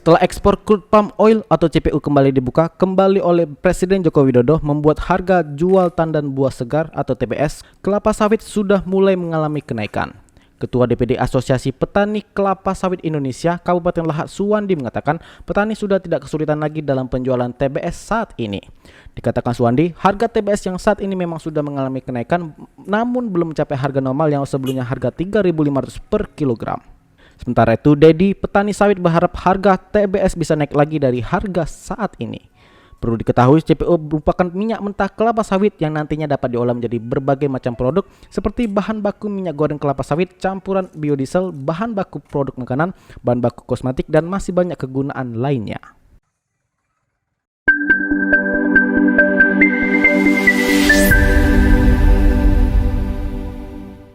Setelah ekspor crude palm oil atau CPO kembali dibuka kembali oleh Presiden Joko Widodo membuat harga jual tandan buah segar atau TBS kelapa sawit sudah mulai mengalami kenaikan. Ketua DPD Asosiasi Petani Kelapa Sawit Indonesia Kabupaten Lahad Suwandi mengatakan petani sudah tidak kesulitan lagi dalam penjualan TBS saat ini. Dikatakan Suwandi, harga TBS yang saat ini memang sudah mengalami kenaikan namun belum mencapai harga normal yang sebelumnya harga 3.500 per kilogram. Sementara itu, Dedi, petani sawit berharap harga TBS bisa naik lagi dari harga saat ini. Perlu diketahui, CPO merupakan minyak mentah kelapa sawit yang nantinya dapat diolah menjadi berbagai macam produk seperti bahan baku minyak goreng kelapa sawit, campuran biodiesel, bahan baku produk makanan, bahan baku kosmetik, dan masih banyak kegunaan lainnya.